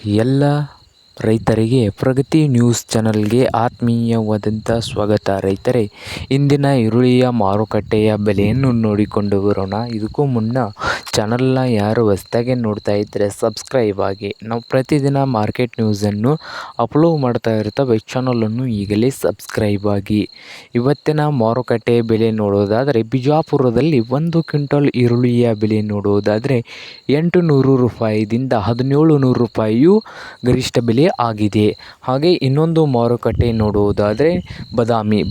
ಎಲ್ಲ ರೈತರಿಗೆ ಪ್ರಗತಿ ನ್ಯೂಸ್ ಚಾನಲ್ಗೆ ಆತ್ಮೀಯವಾದಂಥ ಸ್ವಾಗತ. ರೈತರೇ, ಇಂದಿನ ಈರುಳ್ಳಿಯ ಮಾರುಕಟ್ಟೆಯ ಬೆಲೆಯನ್ನು ನೋಡಿಕೊಂಡು ಬರೋಣ. ಇದಕ್ಕೂ ಮುನ್ನ ಚಾನಲ್ನ ಯಾರು ಹೊಸದಾಗಿ ನೋಡ್ತಾ ಇದ್ದರೆ ಸಬ್ಸ್ಕ್ರೈಬ್ ಆಗಿ. ನಾವು ಪ್ರತಿದಿನ ಮಾರ್ಕೆಟ್ ನ್ಯೂಸನ್ನು ಅಪ್ಲೋಡ್ ಮಾಡ್ತಾ ಇರ್ತವೆ. ಚಾನಲನ್ನು ಈಗಲೇ ಸಬ್ಸ್ಕ್ರೈಬ್ ಆಗಿ. ಇವತ್ತಿನ ಮಾರುಕಟ್ಟೆ ಬೆಲೆ ನೋಡೋದಾದರೆ ಬಿಜಾಪುರದಲ್ಲಿ 1 ಕ್ವಿಂಟಲ್ ಈರುಳ್ಳಿಯ ಬೆಲೆ ನೋಡುವುದಾದರೆ 800 ರೂಪಾಯಿದಿಂದ 1700 ರೂಪಾಯಿಯು ಗರಿಷ್ಠ ಬೆಲೆ ಆಗಿದೆ. ಹಾಗೆ ಇನ್ನೊಂದು ಮಾರುಕಟ್ಟೆ ನೋಡುವುದಾದರೆ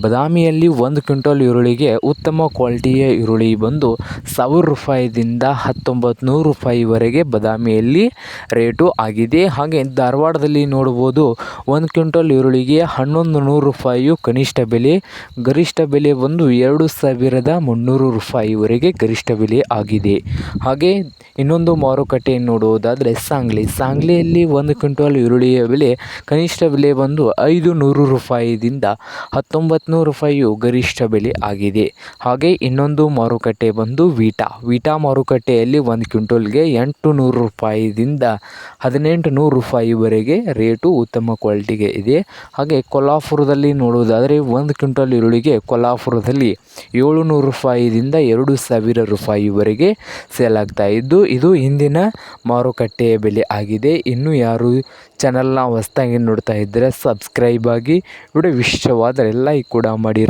ಬದಾಮಿಯಲ್ಲಿ 1 ಕ್ವಿಂಟಲ್ ಈರುಳ್ಳಿಗೆ ಉತ್ತಮ ಕ್ವಾಲಿಟಿಯ ಈರುಳ್ಳಿ ಬಂದು 1000 ರೂಪಾಯಿದಿಂದ 1900 ರೂಪಾಯಿವರೆಗೆ ಬದಾಮಿಯಲ್ಲಿ ರೇಟು ಆಗಿದೆ. ಹಾಗೆ ಧಾರವಾಡದಲ್ಲಿ ನೋಡ್ಬೋದು 1 ಕ್ವಿಂಟಲ್ ಈರುಳ್ಳಿಗೆ 1100 ರೂಪಾಯಿಯು ಕನಿಷ್ಠ ಬೆಲೆ, ಗರಿಷ್ಠ ಬೆಲೆ ಬಂದು 2300 ರೂಪಾಯಿವರೆಗೆ ಗರಿಷ್ಠ ಬೆಲೆ ಆಗಿದೆ. ಹಾಗೆ ಇನ್ನೊಂದು ಮಾರುಕಟ್ಟೆ ನೋಡುವುದಾದರೆ ಸಾಂಗ್ಲಿಯಲ್ಲಿ 1 ಕ್ವಿಂಟಲ್ ಈರುಳ್ಳಿಯ ಬೆಲೆ ಕನಿಷ್ಠ ಬೆಲೆ ಬಂದು 500 ರೂಪಾಯಿದಿಂದ 1900 ರೂಪಾಯಿಯು ಗರಿಷ್ಠ ಬೆಲೆ ಆಗಿದೆ. ಹಾಗೆ ಇನ್ನೊಂದು ಮಾರುಕಟ್ಟೆ ಬಂದು ವೀಟಾ ಮಾರುಕಟ್ಟೆಯಲ್ಲಿ 1 ಕ್ವಿಂಟಲ್ಗೆ 800 ರೂಪಾಯಿದಿಂದ 1800 ರೂಪಾಯಿವರೆಗೆ ರೇಟು ಉತ್ತಮ ಕ್ವಾಲಿಟಿಗೆ ಇದೆ. ಹಾಗೆ ಕೊಲ್ಹಾಪುರದಲ್ಲಿ ನೋಡುವುದಾದರೆ 1 ಕ್ವಿಂಟಲ್ ಈರುಳ್ಳಿಗೆ ಕೊಲ್ಹಾಪುರದಲ್ಲಿ 700 ರೂಪಾಯಿದಿಂದ 2000 ರೂಪಾಯಿವರೆಗೆ ಸೇಲ್ ಆಗ್ತಾ ಇದ್ದು, ಇದು ಇಂದಿನ ಮಾರುಕಟ್ಟೆಯ ಬೆಲೆ ಆಗಿದೆ. ಇನ್ನು ಯಾರು ಚಾನಲ್ನ ಹೊಸದಾಗಿ ನೋಡ್ತಾ ಇದ್ದರೆ ಸಬ್ಸ್ಕ್ರೈಬ್ ಆಗಿ. ವಿಡಿಯೋ ಇಷ್ಟವಾದರೆ ಲೈಕ್ ಕೂಡ ಮಾಡಿ.